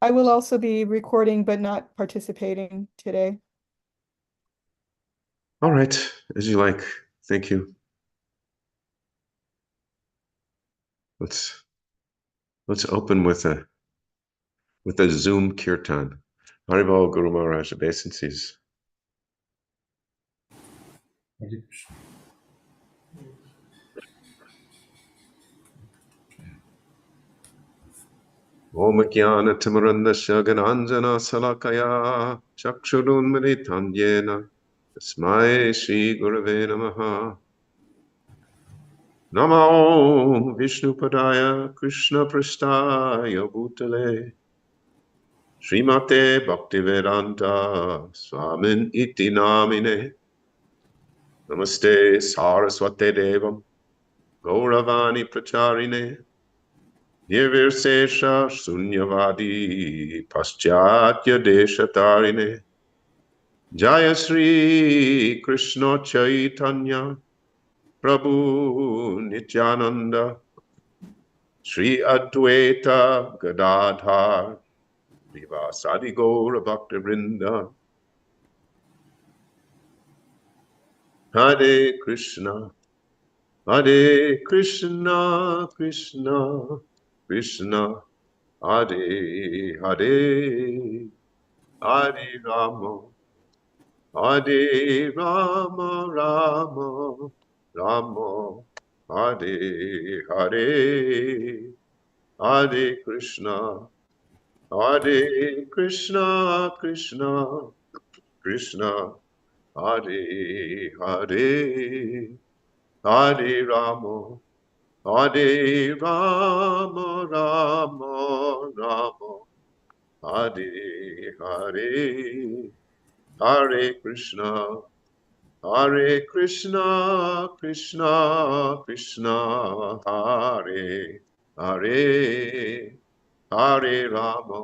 I will also be recording but not participating today. All right, as you like. Thank you. Let's open with a Zoom kirtan. Haribol Guru Maharaj obeisances. Om Jnana Timirandasya Gananjana Salakaya Chakshurunmilitam Yena Tasmai Shri Gurave Namaha. Namo Vishnupadaya Krishna Prasthaya Bhutale Srimate Bhaktivedanta Swamin Iti Namine Namaste Saraswate Devam Gauravani Pracharine Nirvirsesha Sunyavadi Paschatya Deshatarine Jaya Sri Krishna Chaitanya Prabhu Nityananda Sri Advaita Gadadhar Srivasadi Gaura Bhaktivinoda Hare Krishna Krishna Krishna Hare Hare Hare Rama Hare Rama Rama Rama Hare Hare Hare Krishna Krishna Krishna Hare Hare Hare Rama Hare Rama Rama Rama Hare Hare Hare Krishna Krishna Krishna Hare Hare Hare Rama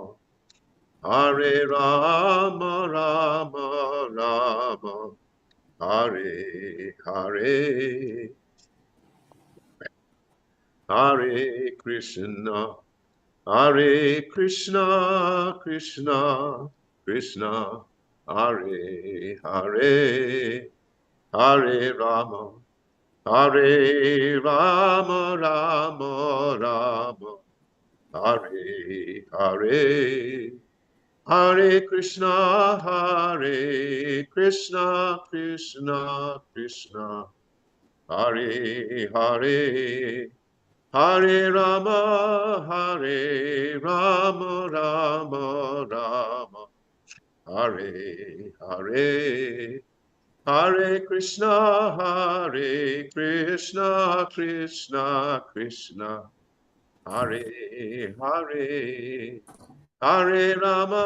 Rama Rama Hare Hare Hare Krishna Krishna Krishna Hare Hare Hare Rama Rama Rama Hare Hare Hare Krishna Krishna Krishna Hare Hare Hare Rama Rama Rama Hare Hare Hare Krishna Krishna Krishna Hare Hare Hare Rama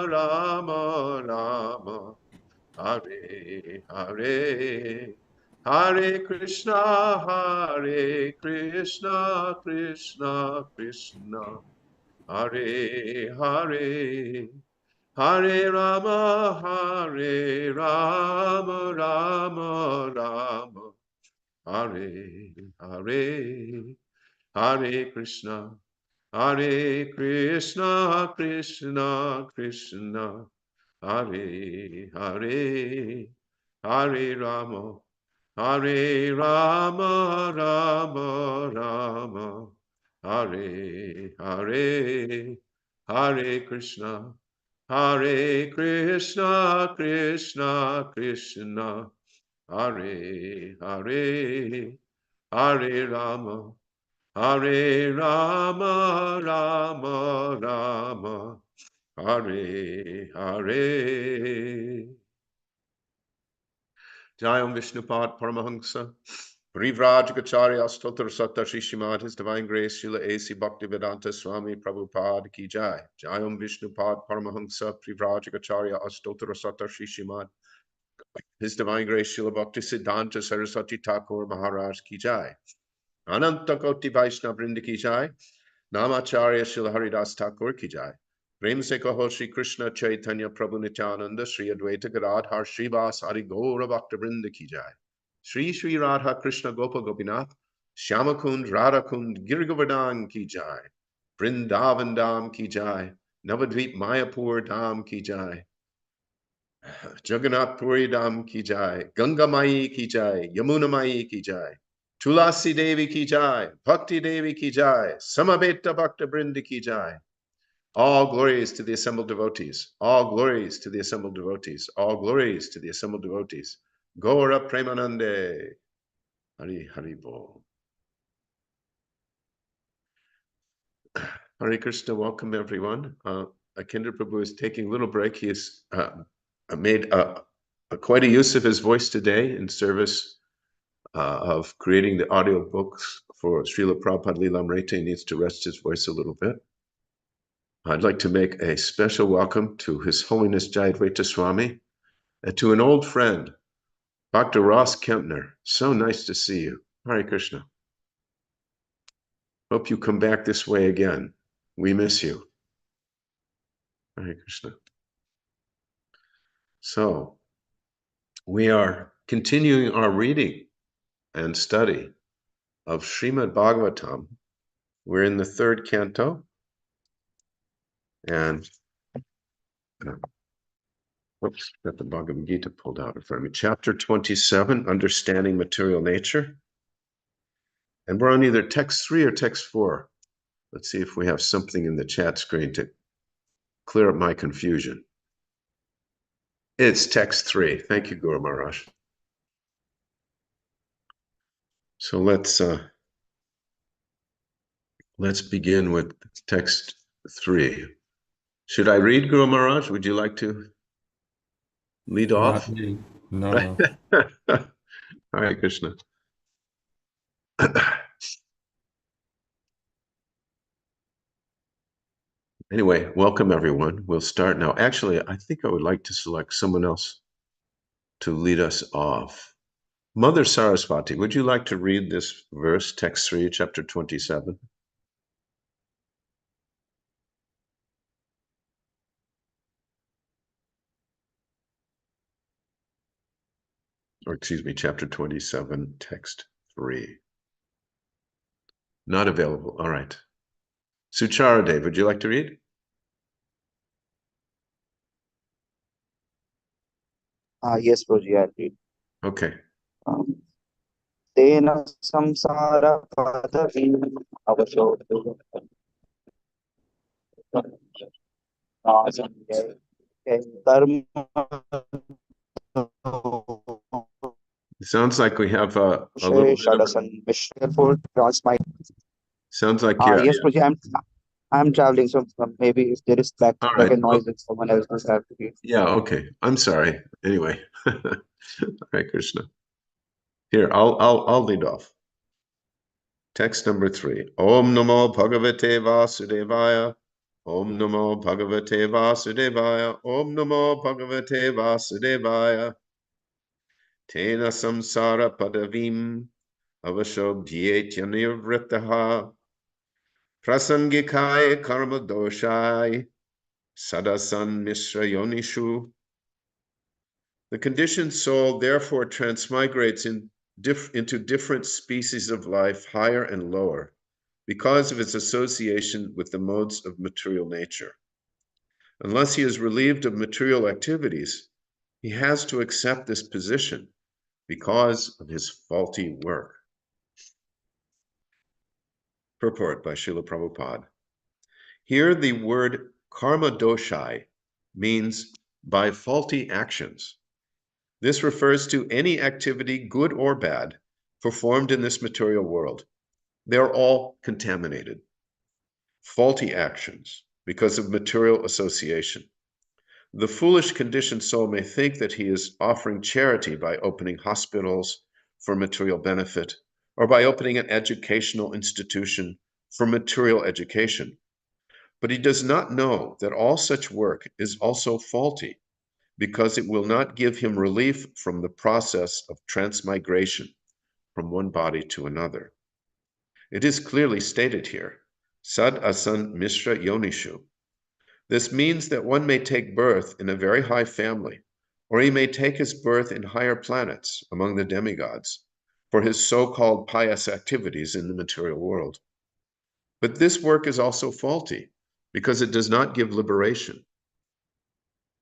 Rama Rama Hare Hare Hare Krishna Krishna Krishna Hare Hare Hare Rama Rama Rama Hare Hare Hare Krishna Krishna Krishna Hare Hare Hare Rama Rama Rama Hare Hare Hare Krishna Krishna Krishna Hare Hare Hare Rama Rama Rama Hare Hare Jayam Vishnupad Paramahansa Vrivrajagacharya Astotra Satta Srimad His Divine Grace Srila A.C. Bhaktivedanta Swami Prabhupada Ki Jai Jayam Vishnupad Paramahansa Vrivrajagacharya Astotra Satta Srimad His Divine Grace Srila Bhakti Siddhanta Saraswati Thakur Maharaj Ki Jai Ananta Koti Vaishnava Vrinda Ki Jai Namacharya Srila Haridas Thakur Ki Jai Prem se kaho Shri Krishna Chaitanya Prabhu Nityananda Sri Advaita Gadadhar Srivas Adi Gaura Bhakta Vrinda Ki Jai Sri Sri Radha Krishna Gopa Gopinath Shyamakund Radhakund Giri Govardhan Ki Jai Vrindavan Dham ki jai, Navadvip Mayapur Dham ki jai, Jagannath Puri Dham ki jai, Ganga Mai ki jai, Yamuna Mai ki jai, Tulasi Devi ki jai, Bhakti Devi ki jai, Samaveta Bhakta Brinda ki jai. All glories to the assembled devotees. All glories to the assembled devotees. All glories to the assembled devotees. Gaura Premanande. Hari Hari Bol. Hare Krishna, welcome everyone. Akindra Prabhu is taking a little break. He has made quite a use of his voice today in service of creating the audio books for Srila Prabhupada Lilamrita. He needs to rest his voice a little bit. I'd like to make a special welcome to His Holiness Jayadvaita Swami and to an old friend, Dr. Ross Kempner. So nice to see you. Hare Krishna. Hope you come back this way again. We miss you. Hare Krishna. So, we are continuing our reading and study of Srimad Bhagavatam. We're in the third canto, and oops, got the Bhagavad Gita pulled out in front of me. Chapter 27, Understanding Material Nature. And we're on either text 3 or text 4. Let's see if we have something in the chat screen to clear up my confusion. It's text 3. Thank you, Guru Maharaj. So let's begin with text 3. Should I read, Guru Maharaj? Would you like to lead off? Not me. No. Hare Krishna. Anyway, welcome everyone. We'll start now. Actually, I think I would like to select someone else to lead us off. Mother Saraswati, would you like to read this verse, text 3, chapter 27? Or excuse me, chapter 27, text 3. Not available. All right. Suchara Dev, would you like to read? Yes, Prabhuji, I'll read. Okay. Tena samsara padavim avashodhu karma. It sounds like we have a little bit of... Therefore, my... Sounds like yes, Prabhuji, I'm traveling, so maybe if there is background noise, that someone else will have to read. Yeah, okay. I'm sorry. Anyway. Hare Krishna. Here, I'll lead off. Text number 3. Om Namo Bhagavate Vasudevaya. Om Namo Bhagavate Vasudevaya. Om Namo Bhagavate Vasudevaya. Tena samsara padavim avashobhyetya nirvritaha. Prasangikaya karma doshai. Sadasan misra yonishu. The conditioned soul therefore transmigrates into different species of life, higher and lower, because of its association with the modes of material nature. Unless he is relieved of material activities, he has to accept this position because of his faulty work. Purport by Srila Prabhupada. Here the word karma doshai means by faulty actions. This refers to any activity, good or bad, performed in this material world. They are all contaminated. Faulty actions because of material association. The foolish conditioned soul may think that he is offering charity by opening hospitals for material benefit, or by opening an educational institution for material education. But he does not know that all such work is also faulty, because it will not give him relief from the process of transmigration from one body to another. It is clearly stated here, Sad Asan Mishra Yonishu. This means that one may take birth in a very high family, or he may take his birth in higher planets among the demigods for his so-called pious activities in the material world. But this work is also faulty because it does not give liberation.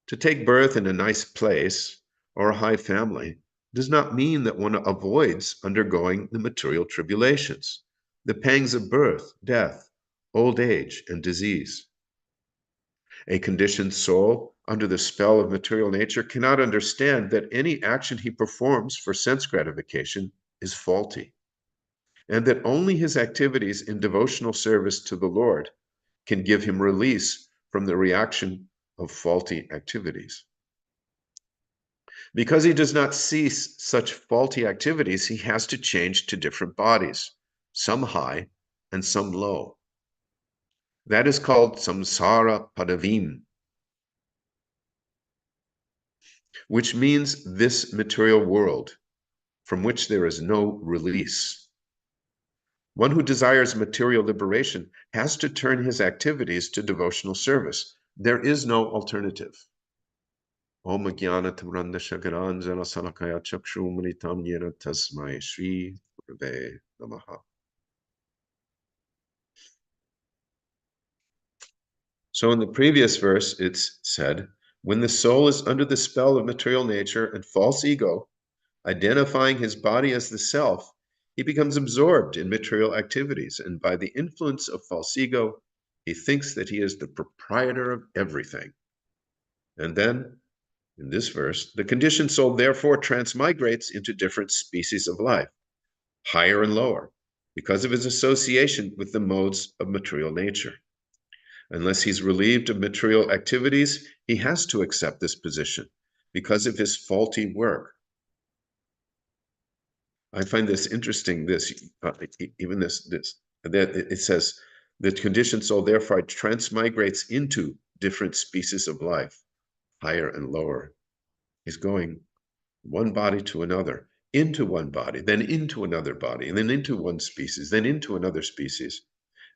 To take birth in a nice place or a high family does not mean that one avoids undergoing the material tribulations, the pangs of birth, death, old age, and disease. A conditioned soul under the spell of material nature cannot understand that any action he performs for sense gratification is faulty, and that only his activities in devotional service to the Lord can give him release from the reaction of faulty activities. Because he does not cease such faulty activities, he has to change to different bodies, some high and some low. That is called samsara padavim, which means this material world from which there is no release. One who desires material liberation has to turn his activities to devotional service. There is no alternative. Om Jnana-timiranda Shakaranjana Salakaya Chakshumritam Yena Tasmai Shri Gurave Namaha. So in the previous verse, it's said, when the soul is under the spell of material nature and false ego, identifying his body as the self, he becomes absorbed in material activities, and by the influence of false ego, he thinks that he is the proprietor of everything. And then, in this verse, the conditioned soul therefore transmigrates into different species of life, higher and lower, because of his association with the modes of material nature. Unless he's relieved of material activities, he has to accept this position because of his faulty work. I find this interesting, even this, that it says, the conditioned soul therefore transmigrates into different species of life, higher and lower. He's going one body to another, into one body, then into another body, and then into one species, then into another species,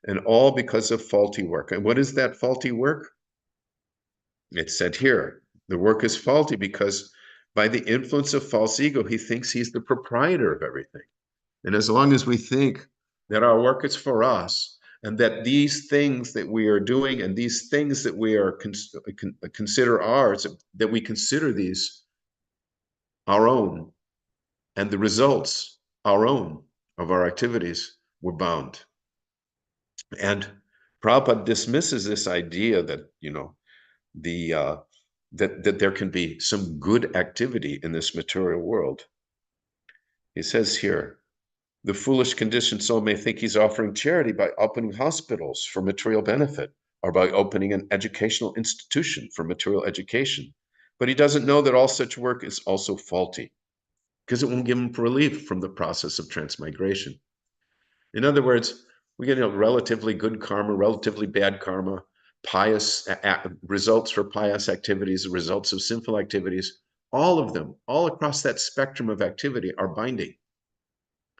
and all because of faulty work. And what is that faulty work? It's said here, the work is faulty because by the influence of false ego, he thinks he's the proprietor of everything. And as long as we think that our work is for us, and that these things that we are doing and these things that we are consider ours, that we consider these our own, and the results our own of our activities, we're bound. And Prabhupada dismisses this idea that, that there can be some good activity in this material world. He says here, the foolish conditioned soul may think he's offering charity by opening hospitals for material benefit, or by opening an educational institution for material education. But he doesn't know that all such work is also faulty, because it won't give him relief from the process of transmigration. In other words, we get relatively good karma, relatively bad karma, pious results for pious activities, results of sinful activities. All of them, all across that spectrum of activity, are binding.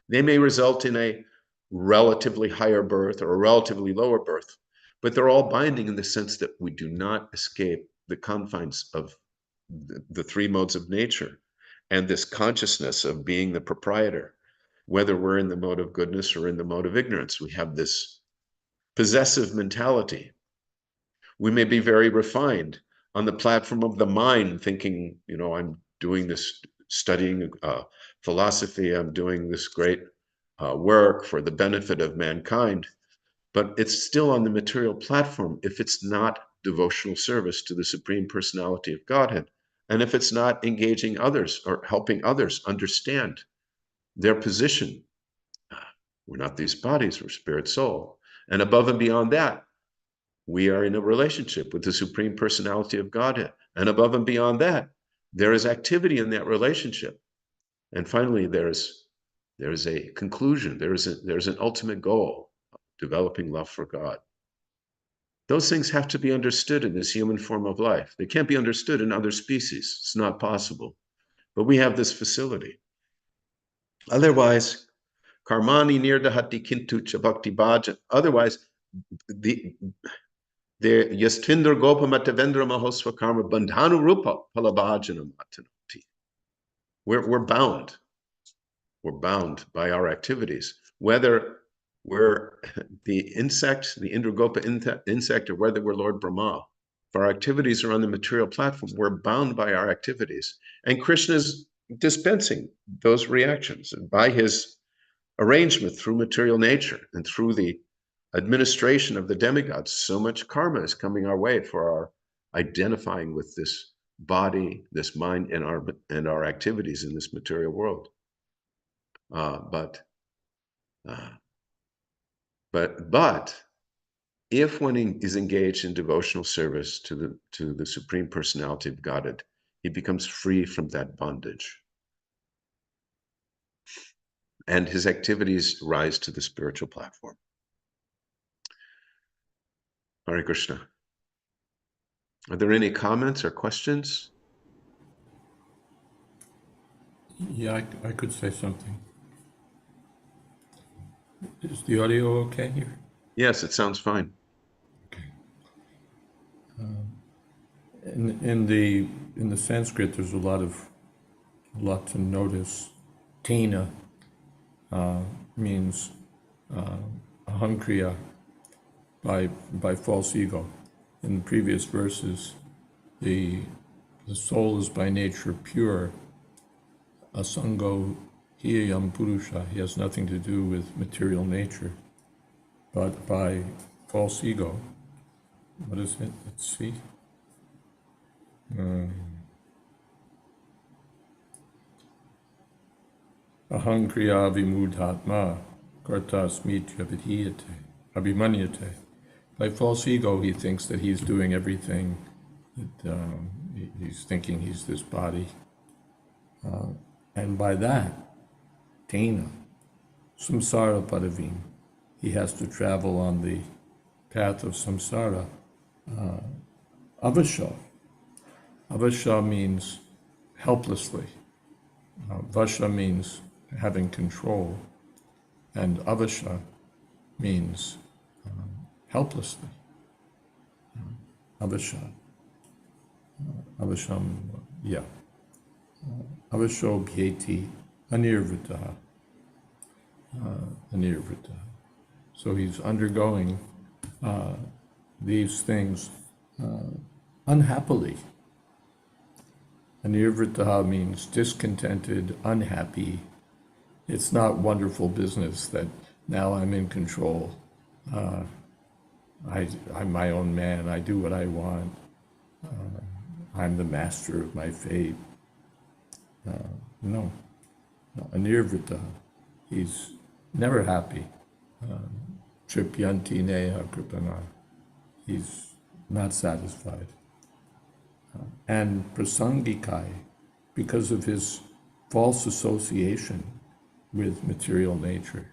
They may result in a relatively higher birth or a relatively lower birth, but they're all binding in the sense that we do not escape the confines of the three modes of nature and this consciousness of being the proprietor. Whether we're in the mode of goodness or in the mode of ignorance, we have this possessive mentality. We may be very refined on the platform of the mind, thinking, I'm doing this, studying philosophy, I'm doing this great work for the benefit of mankind, but it's still on the material platform if it's not devotional service to the Supreme Personality of Godhead, and if it's not engaging others or helping others understand their position. We're not these bodies, we're spirit soul. And above and beyond that, we are in a relationship with the Supreme Personality of Godhead. And above and beyond that, there is activity in that relationship. And finally, there's a conclusion, there's an ultimate goal, developing love for God. Those things have to be understood in this human form of life. They can't be understood in other species. It's not possible. But we have this facility. Otherwise, karmani nirdahati kintucha bhakti bhajan. Otherwise, the yastvindra gopamatavendra mahosva karma bandhanu rupa palabhajanam atanoti. We're bound. We're bound by our activities, whether we're the insect, the Indragopa insect, or whether we're Lord Brahma. If our activities are on the material platform, we're bound by our activities. And Krishna's dispensing those reactions. And by his arrangement through material nature and through the administration of the demigods, so much karma is coming our way for our identifying with this body, this mind, and our activities in this material world. But if one is engaged in devotional service to the Supreme Personality of Godhead, he becomes free from that bondage. And his activities rise to the spiritual platform. Hare Krishna. Are there any comments or questions? Yeah, I could say something. Is the audio okay here? Yes, it sounds fine. Okay. In the Sanskrit, there's a lot to notice. Tena means ahankriya, by false ego. In the previous verses, the soul is by nature pure. Asango hiyam purusha. He has nothing to do with material nature. But by false ego, what is it? Let's see. Ahankriya vimudhatma kartasmitya vidhiyate abhimanyate. By false ego, he thinks that he's doing everything, that he's thinking he's this body. And by that, Tena, samsara padavim, he has to travel on the path of samsara. Avasha. Avasha means helplessly. Vasha means having control. And avasha means helplessly. Avasha. Avasham, yeah. Avasho bhyeti anirvritaha. Anirvritaha. So he's undergoing these things unhappily. Anirvritaha means discontented, unhappy. It's not wonderful business that now I'm in control. I'm my own man. I do what I want. I'm the master of my fate. No. Anirvrita. He's never happy. Tripyanti neha kripana. He's not satisfied. And prasangikai, because of his false association with material nature.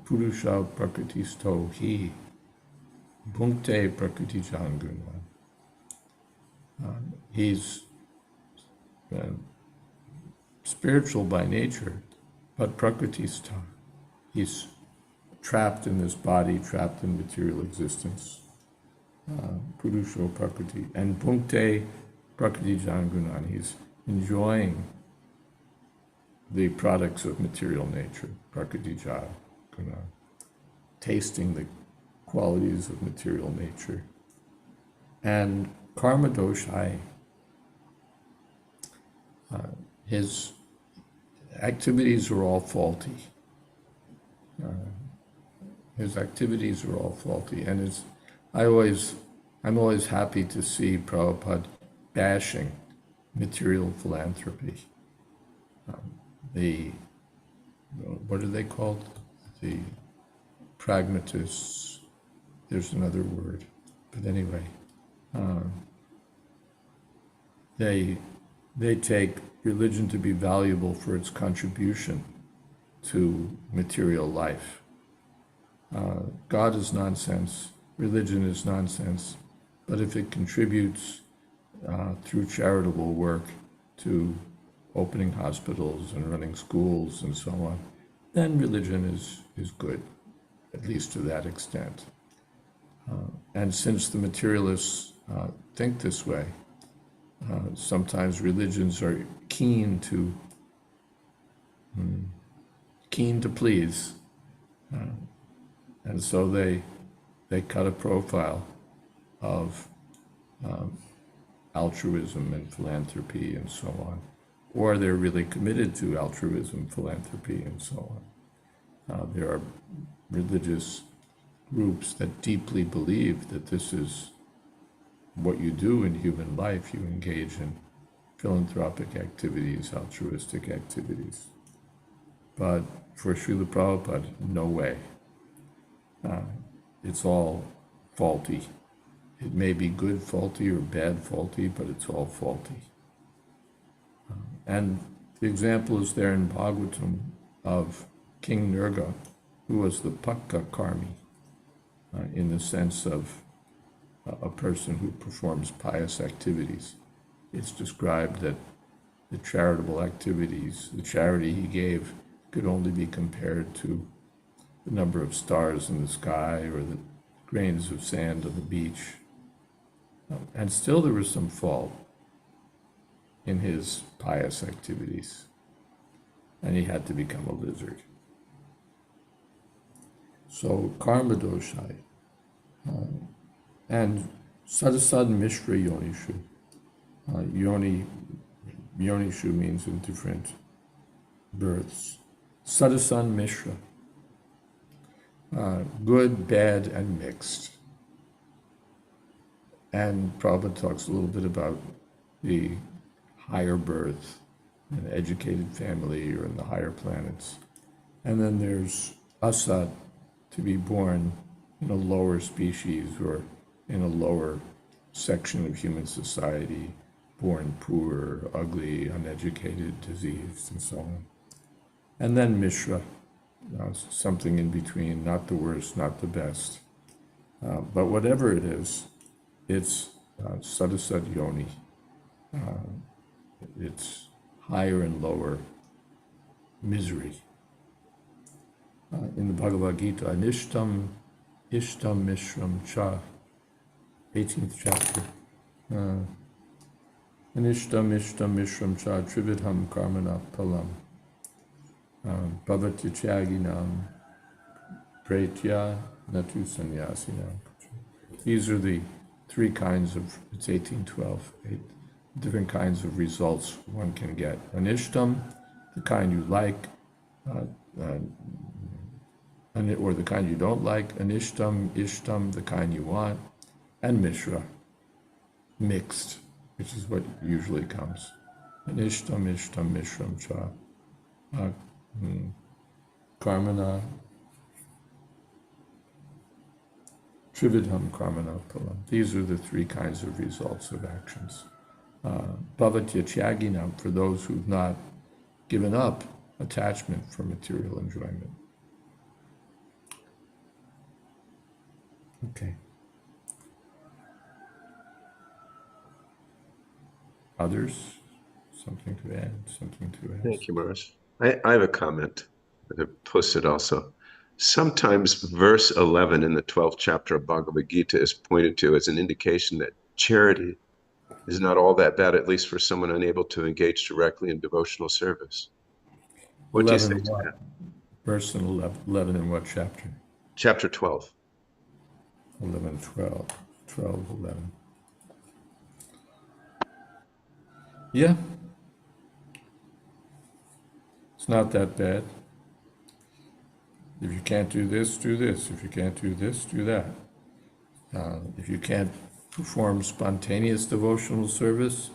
Purusha prakritisto hi bhunkte prakriti janguna. He's spiritual by nature, but prakritista. He's trapped in this body, trapped in material existence. Purusho prakriti. And bhunkte prakriti jangunan. He's enjoying the products of material nature, prakriti jaguna, tasting the qualities of material nature. And karma doshai, his activities are all faulty. His activities are all faulty, and I'm always happy to see Prabhupada bashing material philanthropy. What are they called? The pragmatists. There's another word, but anyway, they take religion to be valuable for its contribution to material life. God is nonsense. Religion is nonsense. But if it contributes through charitable work to opening hospitals and running schools and so on, then religion is good, at least to that extent. And since the materialists think this way, sometimes religions are keen to please And so they cut a profile of altruism and philanthropy and so on. Or they're really committed to altruism, philanthropy, and so on. There are religious groups that deeply believe that this is what you do in human life. You engage in philanthropic activities, altruistic activities. But for Srila Prabhupada, no way. It's all faulty. It may be good faulty or bad faulty, but it's all faulty. And the example is there in Bhagavatam of King Nirga, who was the Pakka Karmi, in the sense of a person who performs pious activities. It's described that the charitable activities, the charity he gave, could only be compared to the number of stars in the sky or the grains of sand on the beach. And still there was some fault in his pious activities, and he had to become a lizard. So karma doshai, and sadasad mishra yonishu. Yonishu means in different births. Sadasad mishra, good, bad, and mixed. And Prabhupada talks a little bit about the higher birth, an educated family, or in the higher planets. And then there's asat, to be born in a lower species or in a lower section of human society, born poor, ugly, uneducated, diseased, and so on. And then Mishra, something in between, not the worst, not the best. But whatever it is, it's sadasad yoni. It's higher and lower misery. In the Bhagavad Gita, Anishtam Ishtam Mishram Cha, 18th chapter. Anishtam Ishtam Mishram Cha Trividham Karmana Palam Bhavatya Chyaginam Pretya Natu Sanyasinam. These are the three kinds of, it's 1812, different kinds of results one can get. Anishtam, the kind you like, or the kind you don't like. Anishtam, Ishtam, the kind you want. And Mishra, mixed, which is what usually comes. Anishtam, Ishtam, Mishram, Cha. Karmana, Trividham Karmana Palam. These are the three kinds of results of actions. Bhavatya Chyaginam, for those who've not given up attachment for material enjoyment. Okay. Others? Something to add? Something to ask? Thank you, Maharaj. I have a comment that I posted also. Sometimes verse 11 in the 12th chapter of Bhagavad Gita is pointed to as an indication that charity is not all that bad, at least for someone unable to engage directly in devotional service. What do you say to that? Verse 11 in what chapter? Chapter 12. 11, 12, 12, 11. Yeah. It's not that bad. If you can't do this, do this. If you can't do this, do that. If you can't perform spontaneous devotional service,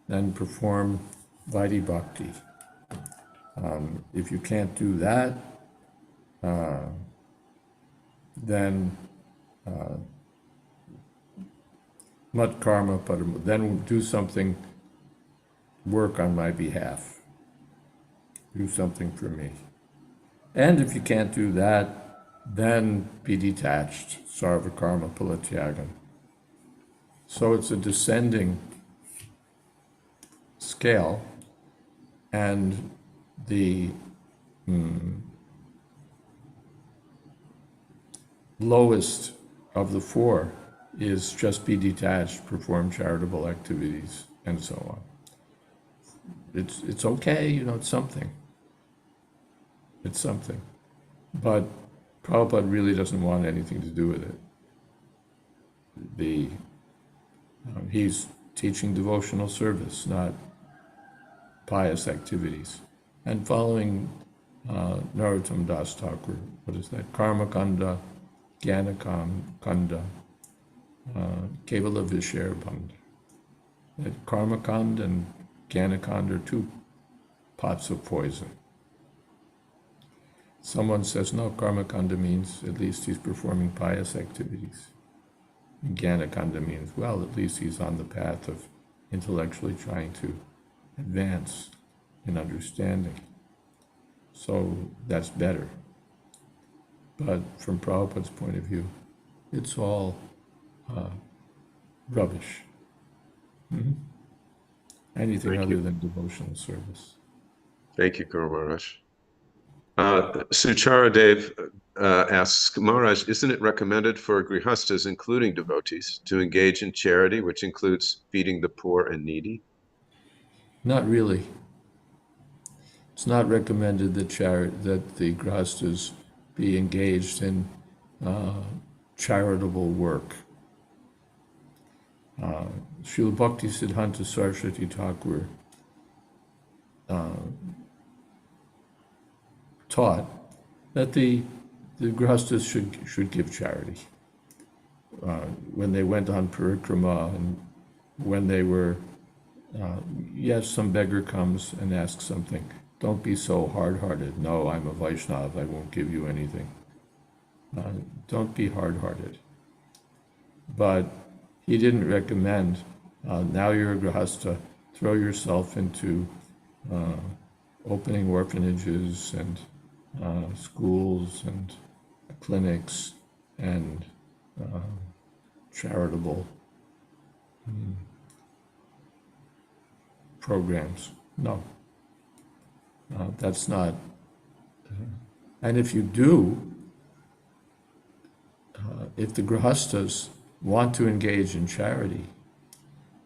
then perform Vaidhi Bhakti. If you can't do that, then mat karma param, then do something, work on my behalf. Do something for me. And if you can't do that, then be detached, sarva karma palatyagam. So it's a descending scale, and the lowest of the four is just be detached, perform charitable activities, and so on. It's okay, it's something. It's something. But Prabhupada really doesn't want anything to do with it. He's teaching devotional service, not pious activities. And following Narottam Das Thakur, what is that? Karma Kanda, Jnana Kanda, Kevala Vishaya Banda. That Karma Kanda and Jnana Kanda are two pots of poison. Someone says, no, Karma Kanda means at least he's performing pious activities. Jnana Kanda means, well, at least he's on the path of intellectually trying to advance in understanding. So that's better. But from Prabhupada's point of view, it's all rubbish. Mm-hmm. Anything other than devotional service. Thank you, Guru Maharaj. Suchara Dev asks, Maharaj, isn't it recommended for grihastas, including devotees, to engage in charity, which includes feeding the poor and needy? Not really. It's not recommended that the grihastas be engaged in charitable work. Srila Bhakti Siddhanta Saraswati Thakur taught that the grihastas should give charity. When they went on parikrama and when they were, yes, some beggar comes and asks something. Don't be so hard-hearted. No, I'm a Vaishnava, I won't give you anything. Don't be hard-hearted. But he didn't recommend, now you're a grihasta, throw yourself into opening orphanages and schools and clinics and charitable programs. No, that's not. And if you do, if the grihastas want to engage in charity,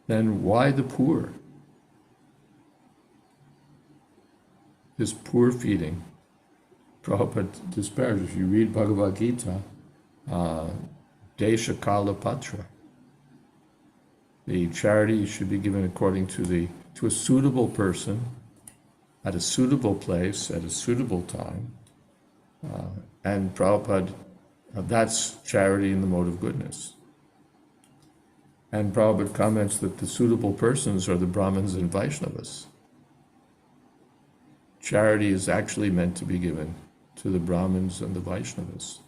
then why the poor? This poor feeding, Prabhupada disparages. You read Bhagavad Gita, Desha Kala Patra. The charity should be given according to a suitable person, at a suitable place, at a suitable time. And Prabhupada, that's charity in the mode of goodness. And Prabhupada comments that the suitable persons are the Brahmins and Vaishnavas. Charity is actually meant to be given to the Brahmins and the Vaishnavas.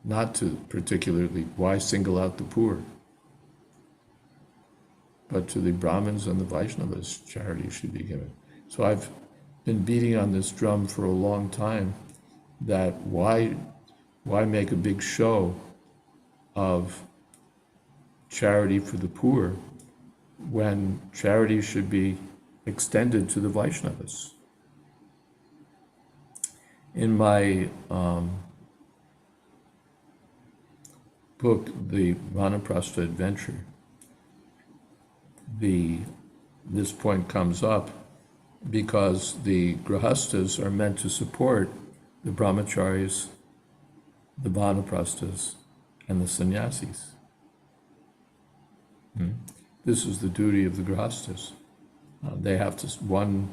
Not to particularly, why single out the poor? But to the Brahmins and the Vaishnavas, charity should be given. So I've been beating on this drum for a long time that why make a big show of charity for the poor when charity should be extended to the Vaishnavas. In my book, The Vanaprastha Adventure, this point comes up because the grihastas are meant to support the brahmacharis, the vanaprasthas, and the sannyasis. This is the duty of the grihastas. They have to, one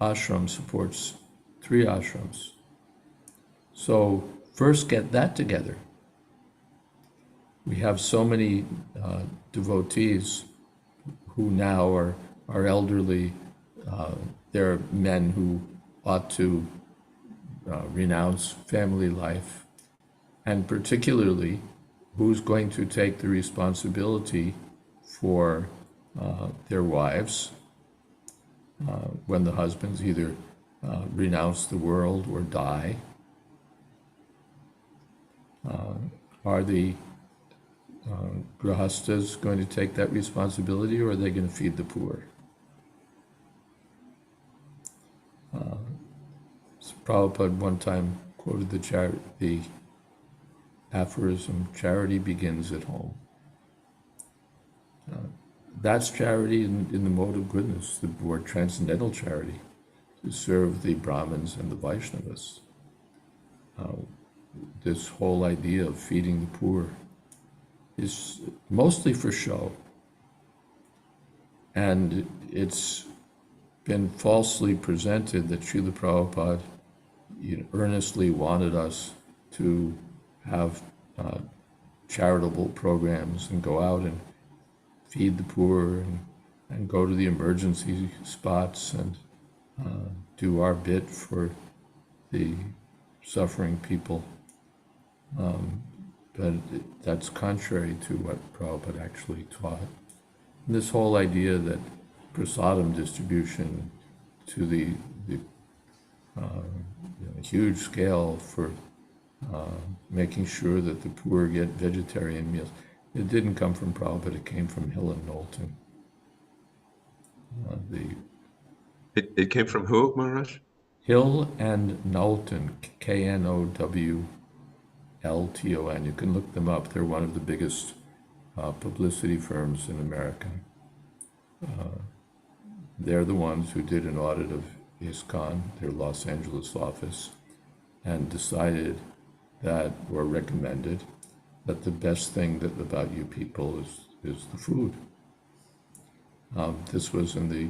ashram supports 3 ashrams. So first get that together. We have so many devotees who now are elderly. There are men who ought to renounce family life, and particularly who's going to take the responsibility for their wives when the husbands either renounce the world or die. Are the grihastas going to take that responsibility, or are they going to feed the poor? Prabhupada one time quoted the aphorism, charity begins at home. That's charity in the mode of goodness, the more transcendental charity, to serve the Brahmins and the Vaishnavas. this whole idea of feeding the poor is mostly for show. And it's been falsely presented that Srila Prabhupada earnestly wanted us to have charitable programs and go out and feed the poor and go to the emergency spots and do our bit for the suffering people. But that's contrary to what Prabhupada actually taught. And this whole idea that prasadam distribution to the huge scale for making sure that the poor get vegetarian meals, it didn't come from Prabhupada, it came from Hill and Knowlton. It came from who, Maharaj? Hill and Knowlton, Knowlton. You can look them up. They're one of the biggest publicity firms in America. They're the ones who did an audit of ISKCON, their Los Angeles office, and decided that, or recommended, that the best thing about you people is the food. This was in the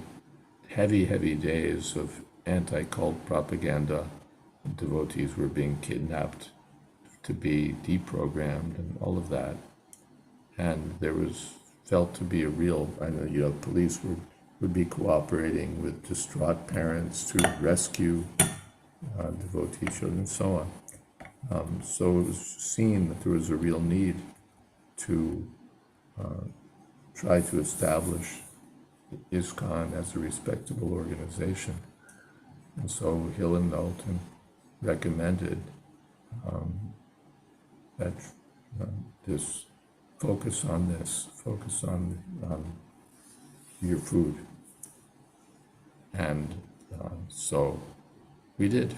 heavy days of anti-cult propaganda. Devotees were being kidnapped to be deprogrammed and all of that. And there was felt to be a real, I know, police would be cooperating with distraught parents to rescue devotee children and so on. So it was seen that there was a real need to try to establish ISKCON as a respectable organization. And so Hill and Knowlton recommended that this focus on your food. And so we did.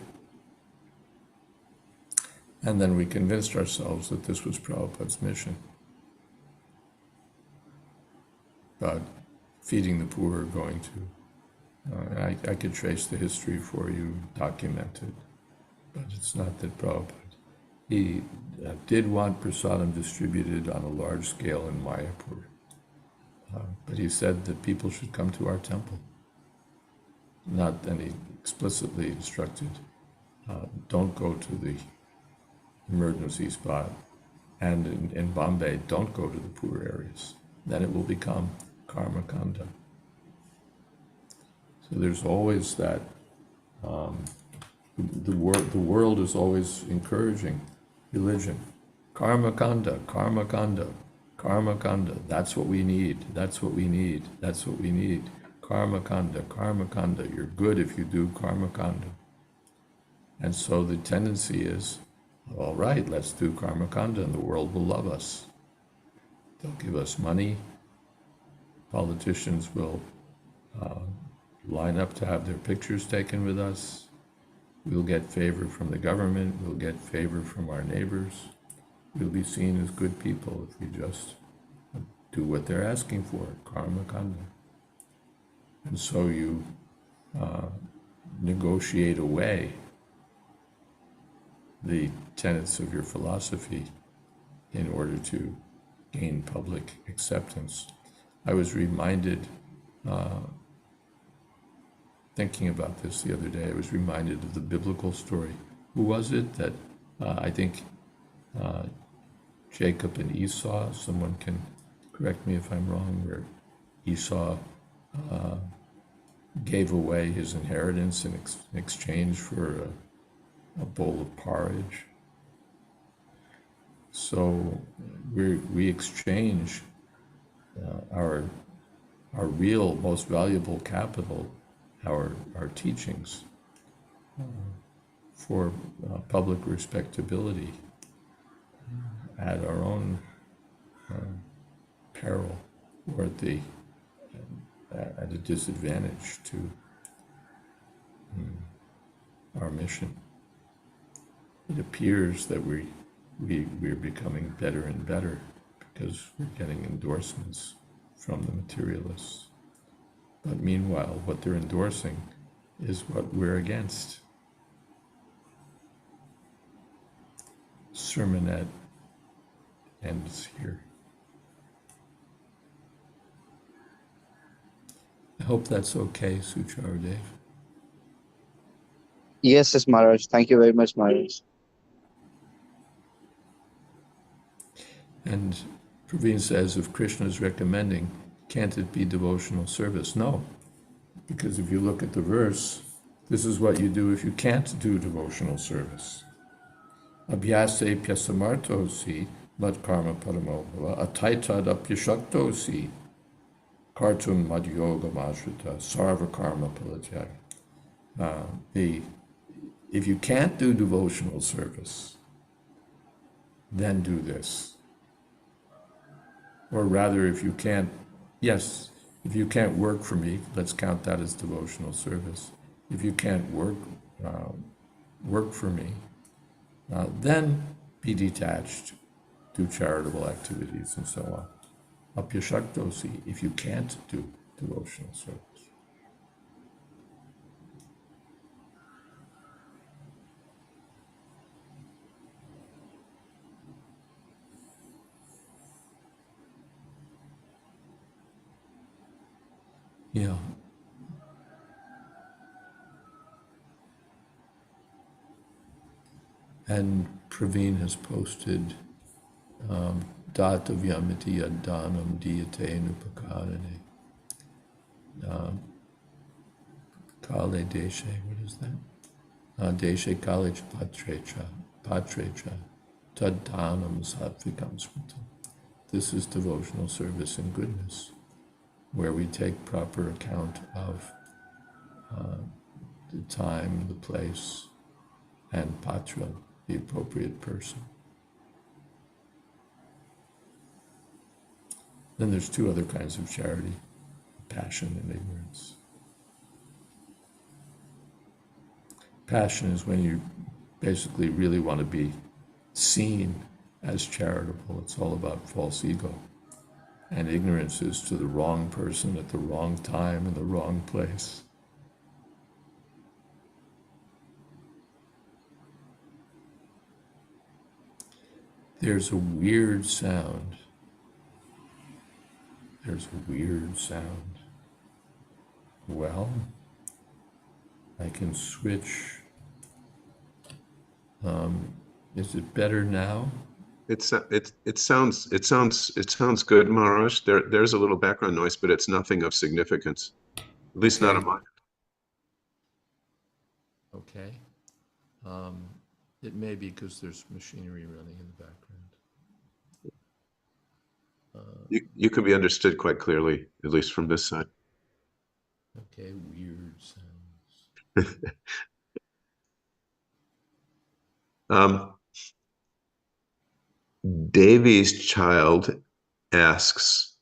And then we convinced ourselves that this was Prabhupada's mission. But feeding the poor, going to, I could trace the history for you, documented, but it's not that Prabhupada. He did want prasadam distributed on a large scale in Mayapur, but he said that people should come to our temple. Not that he explicitly instructed, don't go to the emergency spot, and in Bombay, don't go to the poor areas. Then it will become karma kanda. So there's always that. The world is always encouraging religion. Karma kanda, karma kanda, karma kanda. That's what we need. That's what we need. That's what we need. Karma kanda, karma kanda. You're good if you do karma kanda. And so the tendency is, all right, let's do karma kanda, and the world will love us. They'll give us money. Politicians will line up to have their pictures taken with us. We'll get favor from the government. We'll get favor from our neighbors. We'll be seen as good people if we just do what they're asking for, karma kanda. And so you negotiate away the tenets of your philosophy in order to gain public acceptance. I was reminded, thinking about this the other day, I was reminded of the biblical story. Who was it that, I think Jacob and Esau, someone can correct me if I'm wrong, where Esau gave away his inheritance in exchange for a bowl of porridge. So we exchange our real, most valuable capital, our teachings, for public respectability at our own peril, or at a disadvantage to our mission. It appears that we're becoming better and better because we're getting endorsements from the materialists. But meanwhile, what they're endorsing is what we're against. sermonette ends here. I hope that's okay, Sucharadev. Yes, Maharaj. Thank you very much, Maharaj. And Praveen says, if Krishna is recommending, can't it be devotional service? No, because if you look at the verse, this is what you do if you can't do devotional service. Abhyase pyasamartosi mat karma paramobhava ataitad apyashaktosi kartum madhyogam ashrita sarva karma palatyaga. If you can't do devotional service, then do this. Or rather, if you can't work for me, let's count that as devotional service. If you can't work for me, then be detached, do charitable activities and so on. Apyashaktosi, if you can't do devotional service. Yeah. And Praveen has posted Data Vyamiti Yadanam Diyate Nupakarane Kale Deshe, what is that? Deshe Kalej Patrecha Taddanam Sattvikam Smritam. This is devotional service and goodness, where we take proper account of the time, the place, and patra, the appropriate person. Then there's two other kinds of charity, passion and ignorance. Passion is when you basically really want to be seen as charitable. It's all about false ego. And ignorance is to the wrong person at the wrong time in the wrong place. There's a weird sound. There's a weird sound. Well, I can switch. Is it better now? It sounds good, Maharaj. There's a little background noise, but it's nothing of significance. At least not on mine. Okay. It may be because there's machinery running in the background. You can be understood quite clearly, at least from this side. Okay, weird sounds. Devi's child asks,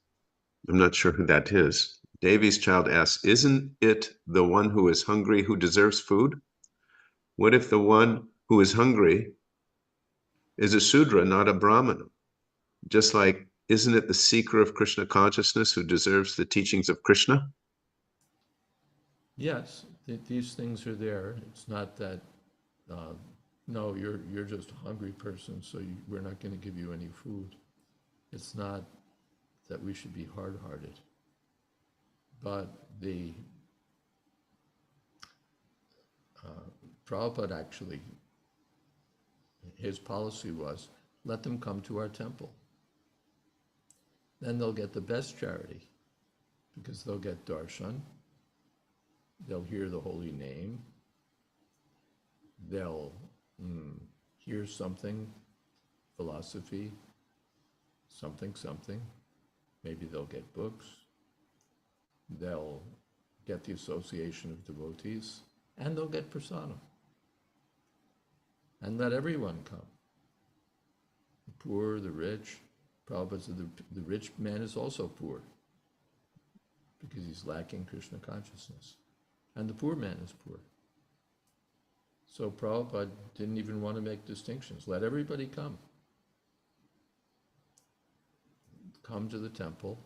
I'm not sure who that is. Devi's child asks, isn't it the one who is hungry who deserves food? What if the one who is hungry is a Sudra, not a Brahmana? Just like, isn't it the seeker of Krishna consciousness who deserves the teachings of Krishna? Yes, these things are there. It's not that, no, you're just a hungry person, so we're not going to give you any food. It's not that we should be hard-hearted. But the Prabhupada actually, his policy was, let them come to our temple. Then they'll get the best charity, because they'll get darshan, they'll hear the holy name, they'll hear something, philosophy, something, maybe they'll get books, they'll get the association of devotees, and they'll get prasadam. And let everyone come. The poor, the rich. Prabhupada said the rich man is also poor because he's lacking Krishna consciousness. And the poor man is poor. So Prabhupada didn't even want to make distinctions. Let everybody come. Come to the temple,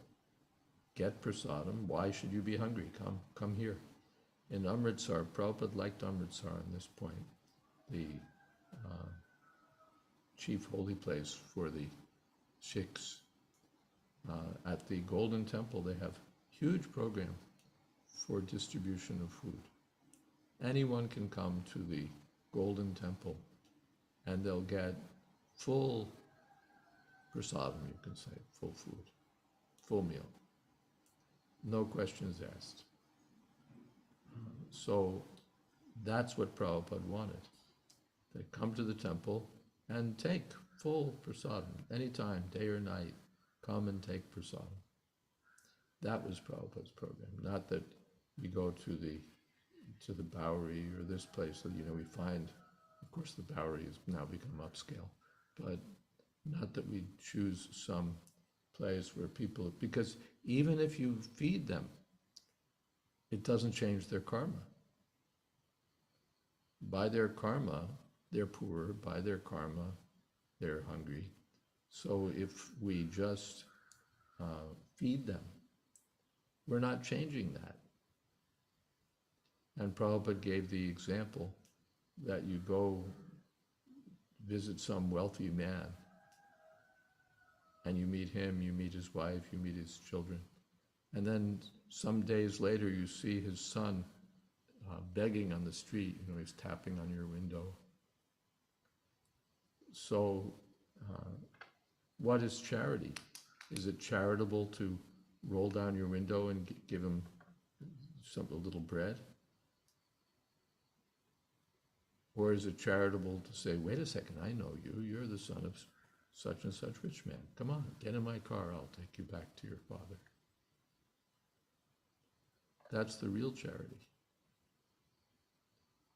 get prasadam. Why should you be hungry? Come here. In Amritsar, Prabhupada liked Amritsar on this point. The chief holy place for the Sikhs. At the Golden Temple, they have huge program for distribution of food. Anyone can come to the Golden Temple and they'll get full prasadam, you can say, full food, full meal. No questions asked. So that's what Prabhupada wanted. They come to the temple and take full prasadam, anytime, day or night, come and take prasadam. That was Prabhupada's program, not that we go to the Bowery or this place that, we find, of course the Bowery has now become upscale, but not that we choose some place where people, because even if you feed them, it doesn't change their karma. By their karma, they're poor. By their karma, they're hungry. So if we just feed them, we're not changing that. And Prabhupada gave the example that you go visit some wealthy man, and you meet him, you meet his wife, you meet his children, and then some days later you see his son begging on the street, he's tapping on your window. So what is charity? Is it charitable to roll down your window and give him a little bread? Or is it charitable to say, wait a second, I know you, you're the son of such and such rich man. Come on, get in my car, I'll take you back to your father. That's the real charity.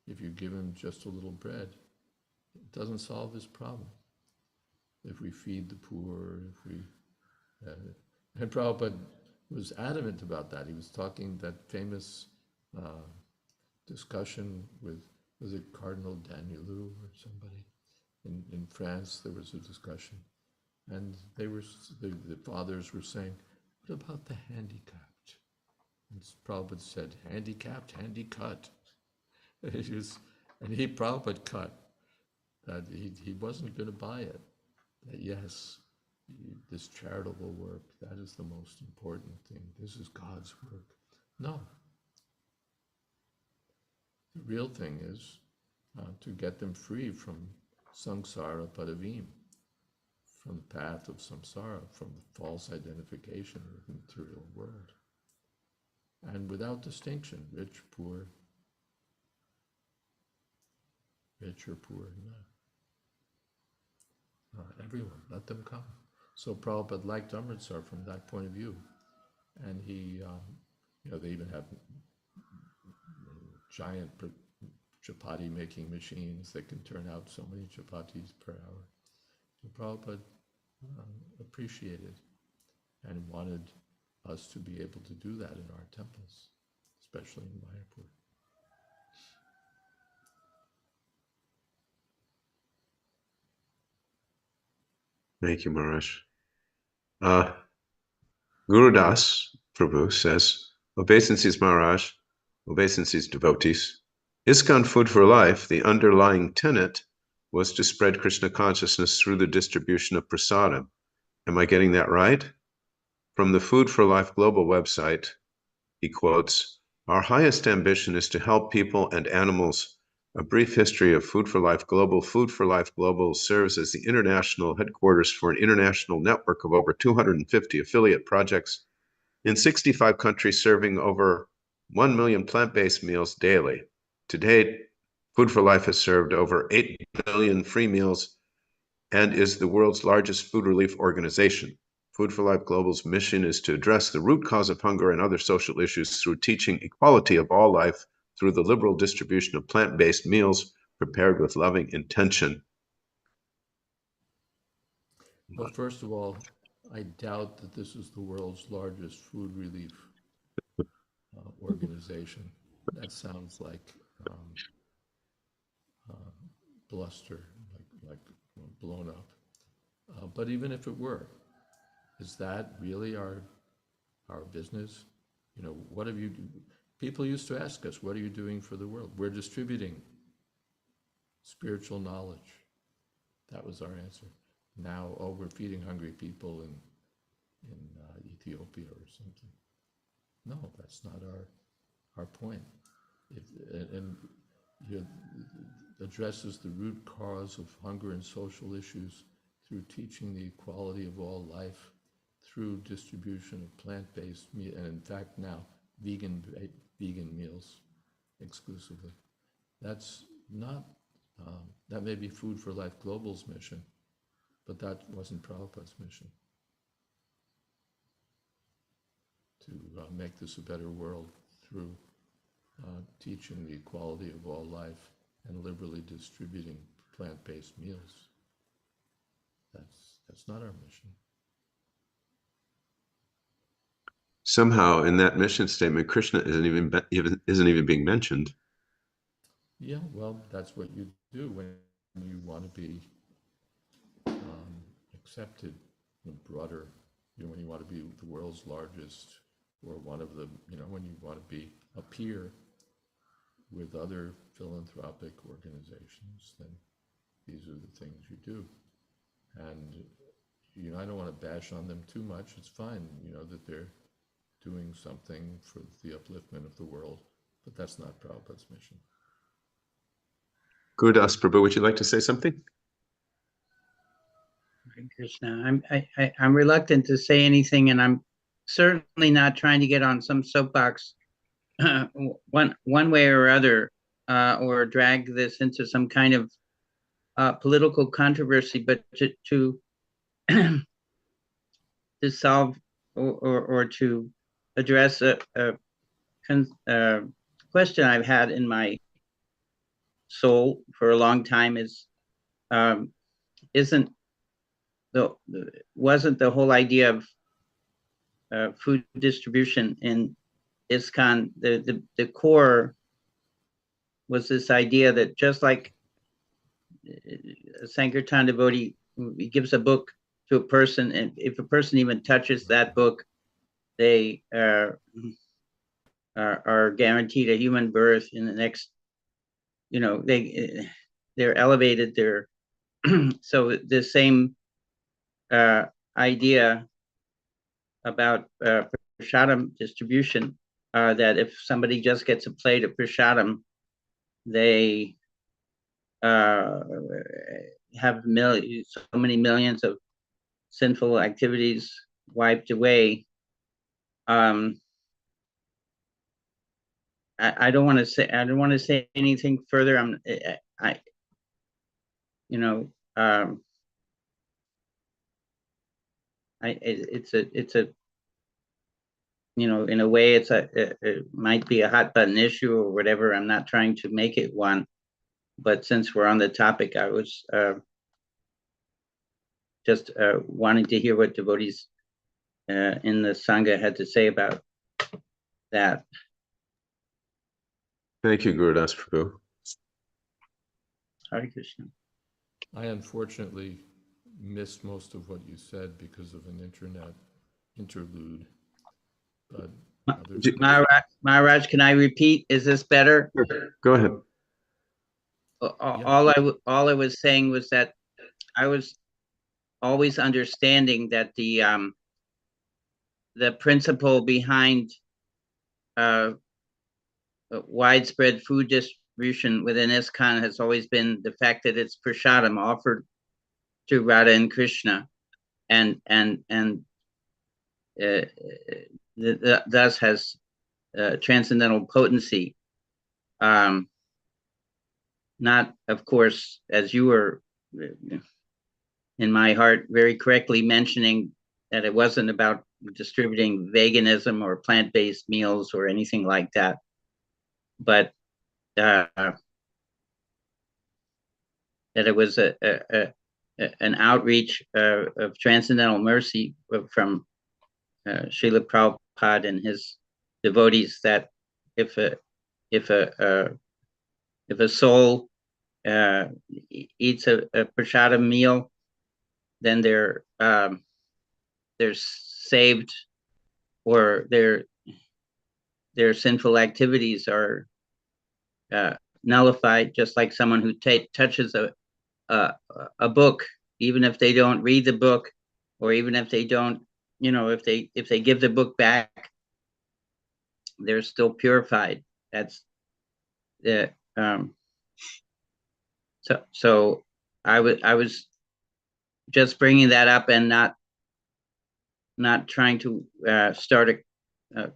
If you give him just a little bread, it doesn't solve his problem. If we feed the poor, and Prabhupada was adamant about that. He was talking that famous discussion with, was it Cardinal Danielou or somebody? In France, there was a discussion, and the fathers were saying, what about the handicapped? And Prabhupada said, handicapped, handy-cut. And Prabhupada cut that he wasn't going to buy it. That yes, this charitable work, that is the most important thing. This is God's work. No. The real thing is to get them free from samsara padavim, from the path of samsara, from the false identification with the material world. And without distinction, rich, poor, rich or poor, everyone, let them come. So Prabhupada liked Amritsar from that point of view. And he, they even have giant chapati making machines that can turn out so many chapatis per hour. So Prabhupada appreciated and wanted us to be able to do that in our temples, especially in Mayapur. Thank you, Maharaj. Gurudas Prabhu says, obeisances Maharaj, obeisances devotees. ISKCON Food for Life, the underlying tenet was to spread Krishna consciousness through the distribution of prasadam. Am I getting that right? From the Food for Life Global website, he quotes, our highest ambition is to help people and animals. A brief history of Food for Life Global. Food for Life Global serves as the international headquarters for an international network of over 250 affiliate projects in 65 countries, serving over 1 million plant-based meals daily. To date, Food for Life has served over 8 million free meals and is the world's largest food relief organization. Food for Life Global's mission is to address the root cause of hunger and other social issues through teaching equality of all life through the liberal distribution of plant-based meals prepared with loving intention. Well, first of all, I doubt that this is the world's largest food relief organization. That sounds like bluster, like blown up. But even if it were, is that really our business? What have you do? People used to ask us, what are you doing for the world? We're distributing spiritual knowledge. That was our answer. Now, oh, we're feeding hungry people in Ethiopia or something. No, that's not our point. And it addresses the root cause of hunger and social issues through teaching the equality of all life, through distribution of plant-based meat, and in fact now vegan meals exclusively. That's not, that may be Food for Life Global's mission, but that wasn't Prabhupada's mission. To make this a better world through teaching the equality of all life and liberally distributing plant-based meals. That's not our mission. Somehow, in that mission statement, Krishna isn't even being mentioned. Yeah, well, that's what you do when you want to be accepted in a broader, when you want to be the world's largest, or one of the, when you want to be a peer with other philanthropic organizations, then these are the things you do. And, I don't want to bash on them too much. It's fine, that they're doing something for the upliftment of the world, but that's not Prabhupada's mission. Gurudas Prabhu, would you like to say something? Hare Krishna. I'm reluctant to say anything, and I'm certainly not trying to get on some soapbox one way or other, or drag this into some kind of political controversy, but to to solve or to address a question I've had in my soul for a long time is, wasn't the whole idea of food distribution in ISKCON, the core was this idea that just like a Sankirtan devotee, he gives a book to a person, and if a person even touches that book, they are guaranteed a human birth in the next, they're elevated, so the same idea about prasadam distribution, that if somebody just gets a plate of prasadam, they have so many millions of sinful activities wiped away. I don't want to say anything further. It's a in a way, it might be a hot button issue or whatever. I'm not trying to make it one, but since we're on the topic, I was just wanting to hear what devotees in the Sangha had to say about that. Thank you, Gurudas Prabhu. Hare Krishna. I unfortunately missed most of what you said because of an internet interlude. But Maharaj, can I repeat? Is this better? Go ahead. All I was saying was that I was always understanding that the principle behind widespread food distribution within ISKCON has always been the fact that it's prasadam offered to Radha and Krishna, and thus has transcendental potency. Not, of course, as you were in my heart very correctly mentioning, that it wasn't about distributing veganism or plant-based meals or anything like that, but that it was an outreach of transcendental mercy from Srila Prabhupada and his devotees, that if a soul eats a prasadam meal, then they're saved, or their sinful activities are nullified, just like someone who touches a book, even if they don't read the book, or even if they don't, if they give the book back, they're still purified. That's the so I was just bringing that up and not trying to start a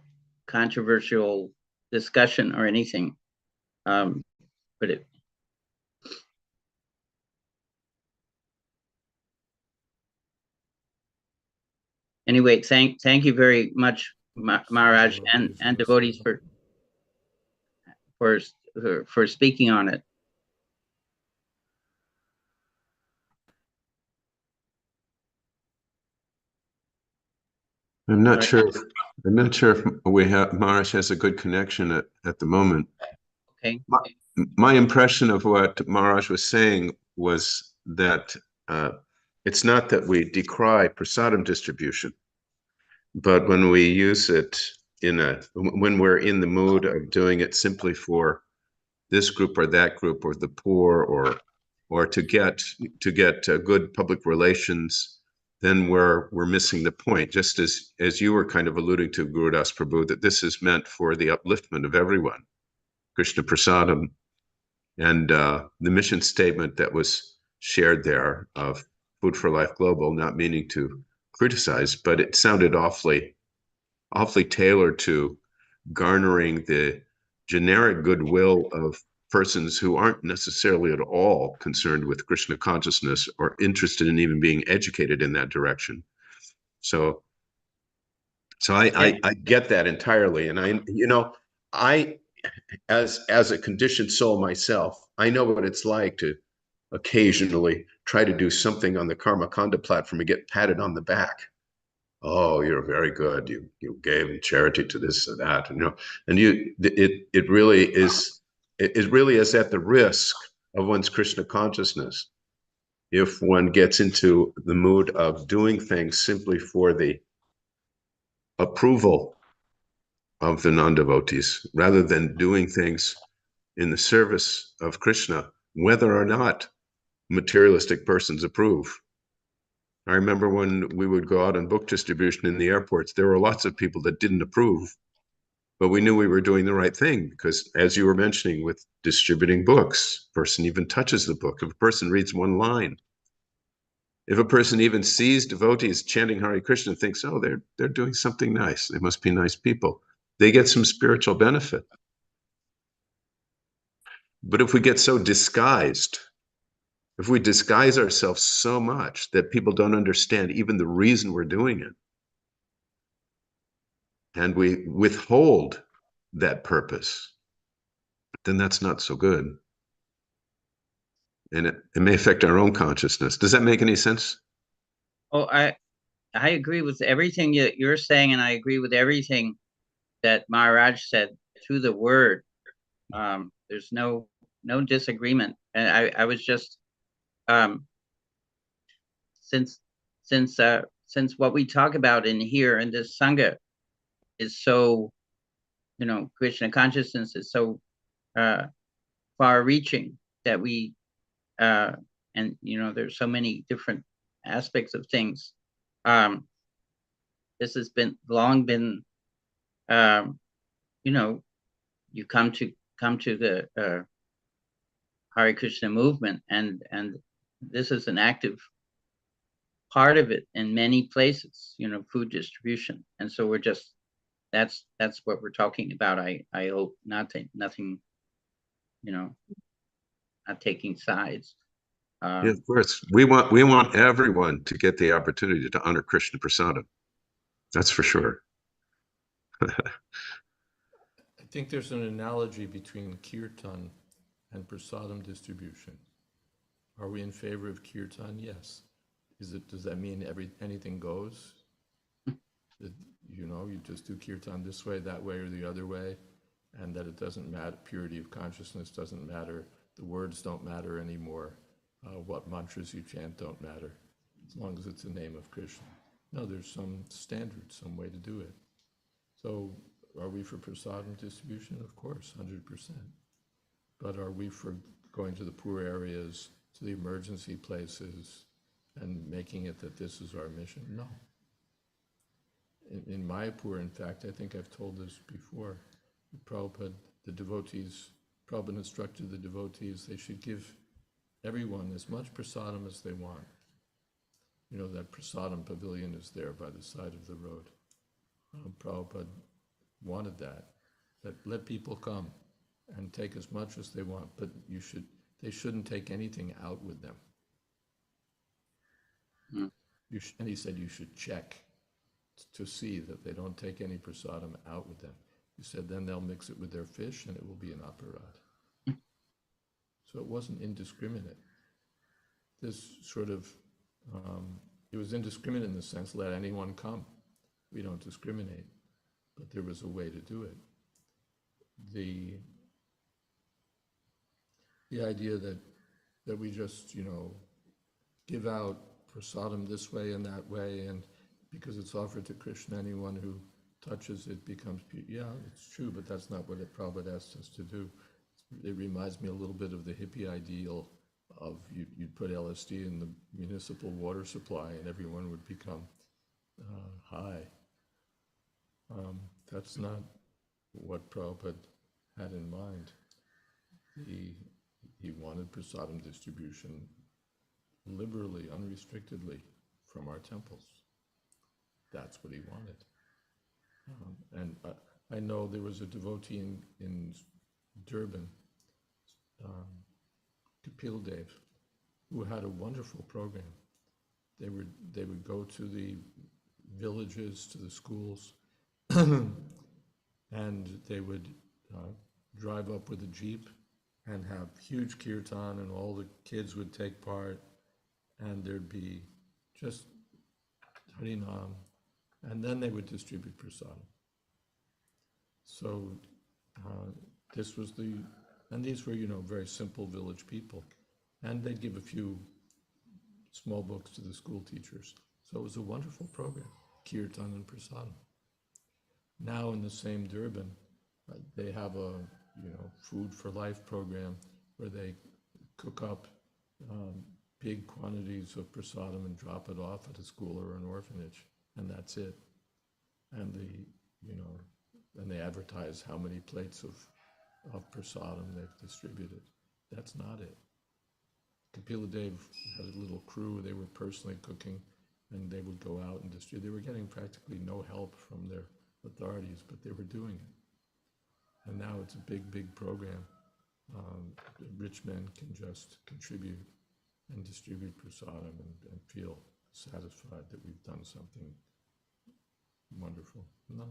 controversial discussion or anything, but it. Anyway, thank you very much, Maharaj, and devotees for speaking on it. I'm not sure if we have Maharaj has a good connection at the moment. Okay. My impression of what Maharaj was saying was that it's not that we decry prasadam distribution, but when we use it when we're in the mood of doing it simply for this group or that group or the poor or to get good public relations, then we're missing the point. Just as you were kind of alluding to, Gurudas Prabhu, that this is meant for the upliftment of everyone, Krishna Prasadam, and the mission statement that was shared there of Food for Life Global, not meaning to criticize, but it sounded awfully tailored to garnering the generic goodwill of persons who aren't necessarily at all concerned with Krishna consciousness or interested in even being educated in that direction. So I get that entirely. And I, as a conditioned soul myself, I know what it's like to occasionally try to do something on the Karma Kanda platform and get patted on the back. Oh, you're very good. You gave charity to this or that, and it really is at the risk of one's Krishna consciousness if one gets into the mood of doing things simply for the approval of the non-devotees, rather than doing things in the service of Krishna, whether or not materialistic persons approve. I remember when we would go out on book distribution in the airports, there were lots of people that didn't approve, but we knew we were doing the right thing because, as you were mentioning, with distributing books, a person even touches the book. If a person reads one line, if a person even sees devotees chanting Hare Krishna and thinks, oh, they're doing something nice, they must be nice people, they get some spiritual benefit. But if we get so disguised, if we disguise ourselves so much that people don't understand even the reason we're doing it, and we withhold that purpose, then that's not so good. And it may affect our own consciousness. Does that make any sense? Oh, I agree with everything you're saying, and I agree with everything that Maharaj said to the word. There's no disagreement. And I was just since what we talk about in here in this Sangha is so, Krishna consciousness is so far reaching that we and there's so many different aspects of things. This has long been you come to the Hare Krishna movement, and this is an active part of it in many places, food distribution. And so we're just, that's what we're talking about. I hope nothing, not taking sides. Yeah, of course. We want everyone to get the opportunity to honor Krishna Prasadam. That's for sure. I think there's an analogy between kirtan and prasadam distribution. Are we in favor of kirtan? Yes. Does that mean anything goes? That, you just do kirtan this way, that way, or the other way, and that it doesn't matter, purity of consciousness doesn't matter, the words don't matter anymore, what mantras you chant don't matter, as long as it's the name of Krishna. No, there's some standard, some way to do it. So are we for prasadam distribution? Of course, 100%. But are we for going to the poor areas to the emergency places and making it that this is our mission. No. In Mayapur, in fact, I think I've told this before, Prabhupada, Prabhupada instructed the devotees they should give everyone as much prasadam as they want. You know, that prasadam pavilion is there by the side of the road. Prabhupada wanted that let people come and take as much as they want, but they shouldn't take anything out with them. And he said you should check to see that they don't take any prasadam out with them. He said then they'll mix it with their fish and it will be an aparad. So it wasn't indiscriminate. This sort of, it was indiscriminate in the sense, let anyone come. We don't discriminate, but there was a way to do it. The idea that we just, give out prasadam this way and that way, and because it's offered to Krishna, anyone who touches it becomes pure. Yeah, it's true, but that's not what Prabhupada asked us to do. It reminds me a little bit of the hippie ideal of you'd put LSD in the municipal water supply and everyone would become high. That's not what Prabhupada had in mind. He wanted prasadam distribution liberally, unrestrictedly from our temples. That's what he wanted. And I know there was a devotee in Durban, Kapil Dev, who had a wonderful program. They would go to the villages, to the schools, and they would drive up with a jeep and have huge kirtan, and all the kids would take part, and there'd be just harinam, and then they would distribute prasadam. So this was and these were, very simple village people, and they'd give a few small books to the school teachers. So it was a wonderful program, kirtan and prasadam. Now in the same Durban, they have a, food for life program where they cook up big quantities of prasadam and drop it off at a school or an orphanage, and that's it. And and they advertise how many plates of prasadam they've distributed. That's not it. Kapila Dev had a little crew. They were personally cooking, and they would go out and distribute. They were getting practically no help from their authorities, but they were doing it. And now it's a big, big program. Rich men can just contribute and distribute prasadam and feel satisfied that we've done something wonderful. No,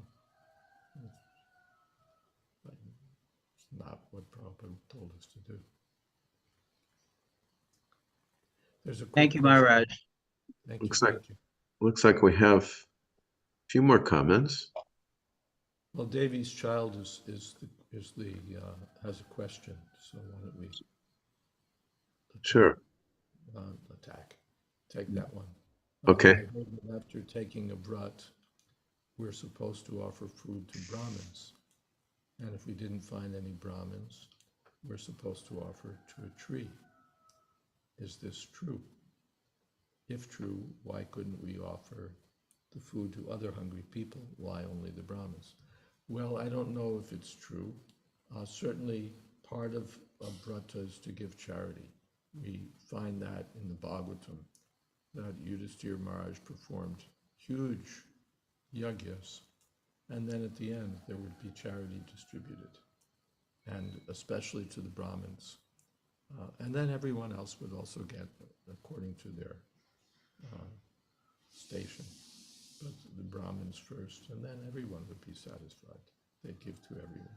it's not what Prabhupada told us to do. There's a Thank you, question. Maharaj. Thank you. Looks like we have a few more comments. Well, Davy's child has a question, so why don't we? Sure. Take that one. Okay. I heard that after taking a vrat, we're supposed to offer food to Brahmins, and if we didn't find any Brahmins, we're supposed to offer it to a tree. Is this true? If true, why couldn't we offer the food to other hungry people? Why only the Brahmins? Well, I don't know if it's true. Certainly, part of vrata is to give charity. We find that in the Bhagavatam, that Yudhisthira Maharaj performed huge yagyas, and then at the end there would be charity distributed, and especially to the Brahmins. And then everyone else would also get according to their station. But the Brahmins first, and then everyone would be satisfied. They'd give to everyone.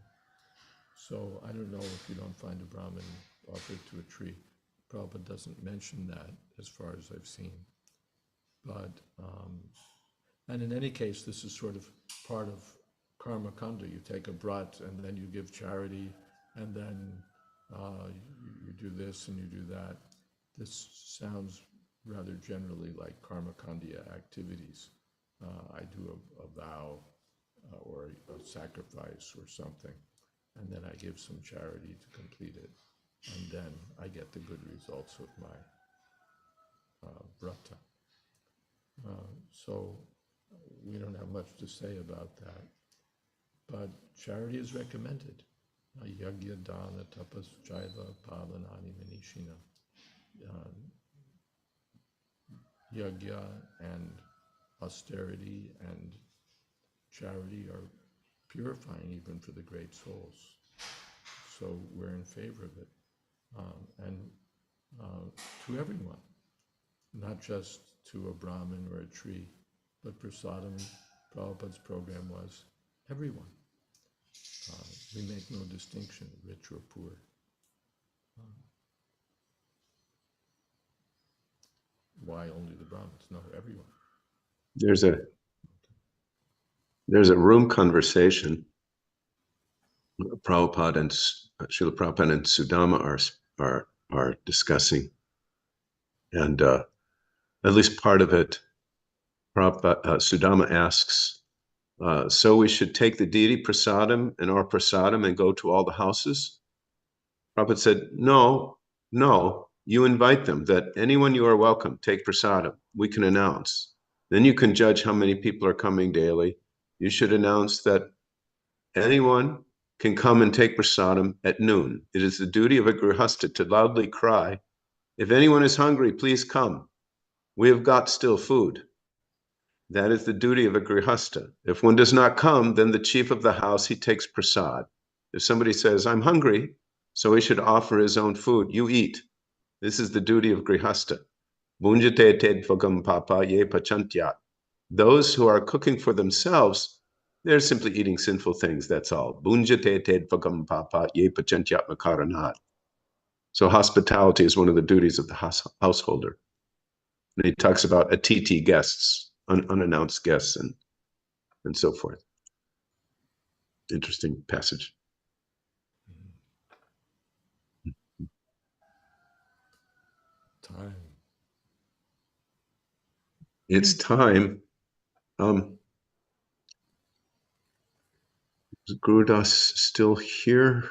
So I don't know if you don't find a Brahmin, offer it to a tree. Prabhupada doesn't mention that as far as I've seen. But, and in any case, this is sort of part of karma kanda. You take a brat and then you give charity, and then you do this and you do that. This sounds rather generally like karma kandya activities. I do a vow or a sacrifice or something, and then I give some charity to complete it. and then I get the good results of my vrata. So we don't have much to say about that, but charity is recommended. Yagya, dana, tapas, jaiva, pavanani, manishina. Yagya and austerity and charity are purifying even for the great souls. So we're in favor of it. And to everyone, not just to a Brahmin or a tree, but prasadam, Prabhupada's program was everyone. We make no distinction, rich or poor. Why only the Brahmins? No, everyone. There's a room conversation. Prabhupada and Srila Prabhupada and Sudama are discussing, and at least part of it, Sudama asks, so we should take the deity prasadam and our prasadam and go to all the houses? Prabhupada said, no, you invite them, that anyone you are welcome, take prasadam. We can announce. Then you can judge how many people are coming daily. You should announce that anyone can come and take prasadam at noon. It is the duty of a grihasta to loudly cry, if anyone is hungry, please come. We have got still food. That is the duty of a grihasta. If one does not come, then the chief of the house, he takes prasad. If somebody says, I'm hungry, so he should offer his own food, you eat. This is the duty of grihasta. Bunjate tedvagam papa ye pachantyat. Those who are cooking for themselves, they're simply eating sinful things, that's all. Bunjate tedvagam papa ye pachantyat makaranat. So hospitality is one of the duties of the householder. And he talks about atiti guests, unannounced guests, and so forth. Interesting passage. Time. It's time. Is Gurudas still here?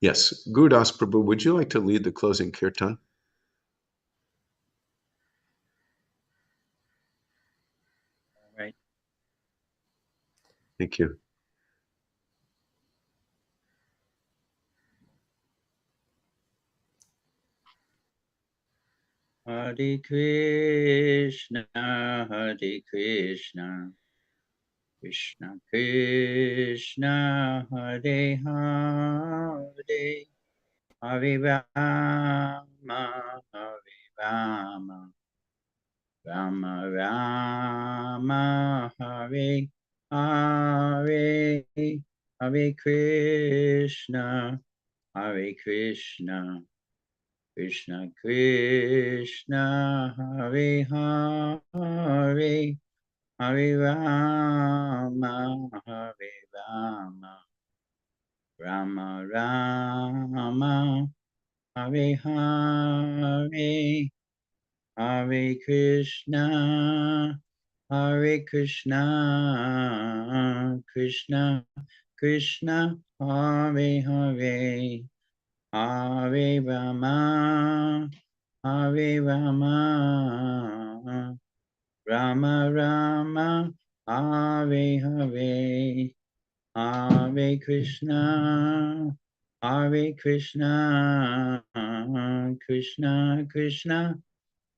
Yes. Gurudas Prabhu, would you like to lead the closing kirtan? All right. Thank you. Hare Krishna, Hare Krishna, Krishna Krishna, Hare Hare, Hare Rama, Hare Rama, Rama Rama, Hare Hare, Hare Krishna, Hare Krishna, Krishna Krishna, Hare Hare, Hare Rama, Hare Rama, Rama Rama, Hare Hare, Hare Krishna, Hare Krishna, Krishna Krishna, Hare Hare, Hare Rama, Hare Rama, Rama Rama, Hare Hare, Hare Krishna, Hare Krishna, Krishna Krishna,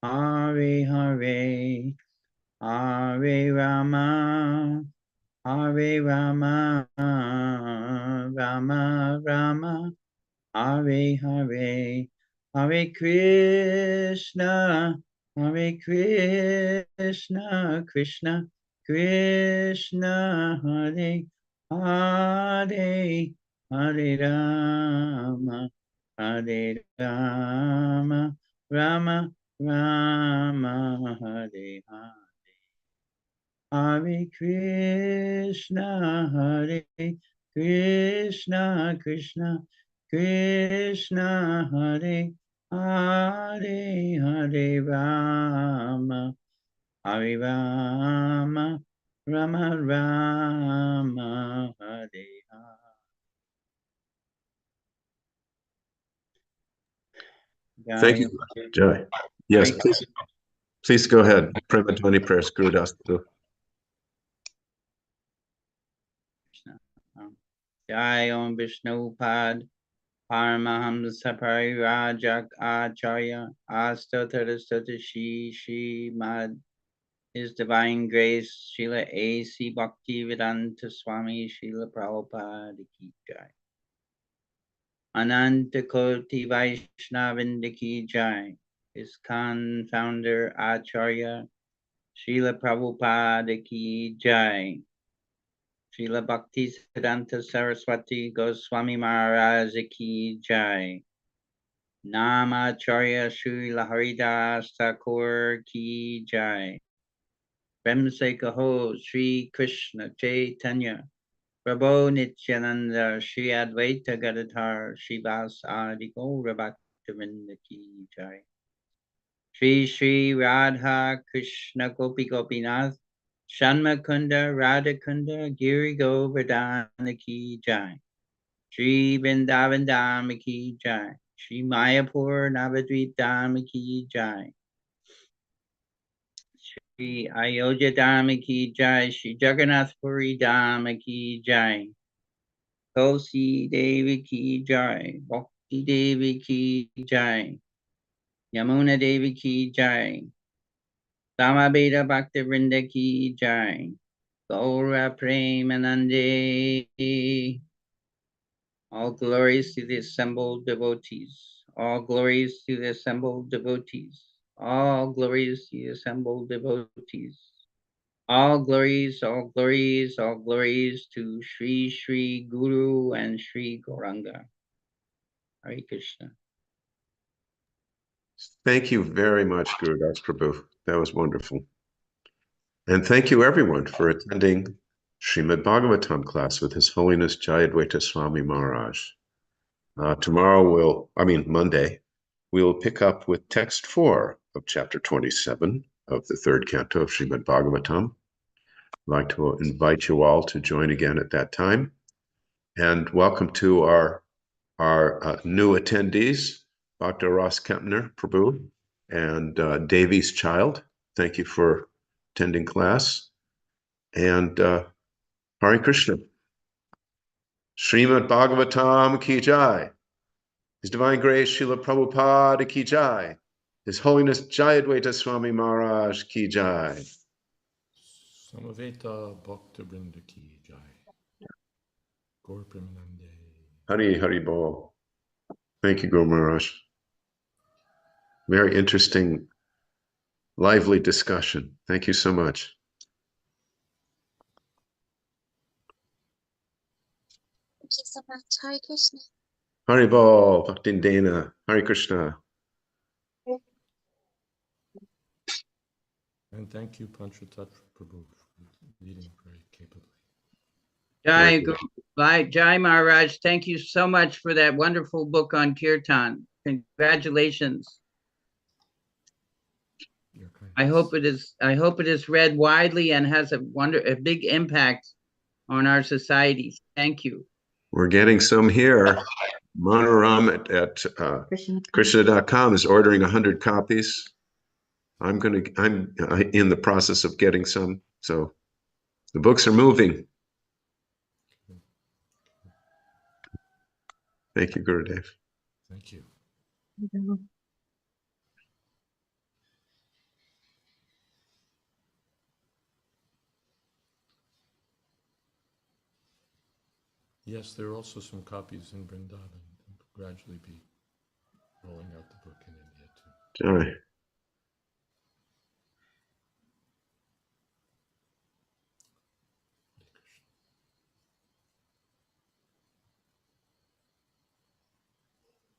Hare Hare, Hare Rama, Hare Rama, Rama Rama, Hare Hare, Hare Krishna, Hare Krishna, Krishna Krishna, Hare Hare, Hare Rama, Hare Rama, Rama Rama, Hare Hare. Hare Krishna, Hare Krishna, Krishna Krishna, Hare Hare, Hare Rama, Hare Rama, Rama Rama, Hare Hare. Thank you, Jai. Yes, Hare please go ahead. Prema Dhvani prayers, Guru Das. Krishna. Jai Om Vishnu Pad Paramahamsa Parirajak Acharya Astatara Shri Mad His Divine Grace Srila A.C. Bhaktivedanta Swami Srila Prabhupada Ki Jai. Ananta Koti Vaishnavinda Ki Jai. ISKCON founder Acharya Srila Prabhupada Ki Jai. Srila Bhaktisiddhanta Saraswati Goswami Maharaj Ki Jai. Namacharya Srila Haridas Thakur Ki Jai. Premse Kaho Sri Krishna Chaitanya Prabhu Nityananda Shri Advaita Gadadhar Shivas Adi Gaura Bhaktivinoda Ki Jai. Shri Shri Radha Krishna Gopi Gopinath Shanmakunda Radhakunda Giri Govardhana Ki Jai. Shri Vrindavan Dham Ki Jai. Shri Mayapur Navadvip Dham Ki Jai. Shri Ayodhya Dham Ki Jai. Shri Jagannath Puri Dham Ki Jai. Tulsi Devi Ki Jai. Bhakti Devi Ki Jai. Yamuna Devi Ki Jai. Samabeda Bhakti Vrinda Ki Jai. Gaura Premanande. All glories to the assembled devotees. All glories to the assembled devotees. All glories to the assembled devotees. All glories, all glories, all glories to Sri Sri Guru and Sri Gauranga. Hare Krishna. Thank you very much, Guru Das Prabhu. That was wonderful. And thank you, everyone, for attending Srimad Bhagavatam class with His Holiness Jayadvaita Swami Maharaj. Monday, we will pick up with text 4 of chapter 27 of the third canto of Srimad Bhagavatam. I'd like to invite you all to join again at that time. And welcome to our new attendees, Dr. Ross Kempner Prabhu and Davies Child. Thank you for attending class. And Hare Krishna. Srimad Bhagavatam Ki Jai. His Divine Grace Srila Prabhupada Ki Jai. His Holiness Jayadvaita Swami Maharaj Ki Jai. Samaveta Bhakta Vrinda Ki Jai. Gaur Premanande. Hari Bol. Thank you, Guru Maharaj. Very interesting, lively discussion. Thank you so much. Thank you so much. Hare Krishna. Hari Bol, Bhaktindena, Hare Krishna. And thank you, Panchatattva Prabhu, for leading very capably. Jai, Jai Maharaj, thank you so much for that wonderful book on Kirtan. Congratulations. I hope it is read widely and has a big impact on our society. Thank you. We're getting some here. Manoram at Krishna.com is ordering 100 copies. I'm in the process of getting some. So the books are moving. Thank you, Gurudev. Thank you. Yes, there are also some copies in Vrindavan. They'll gradually be rolling out the book in India too. All right.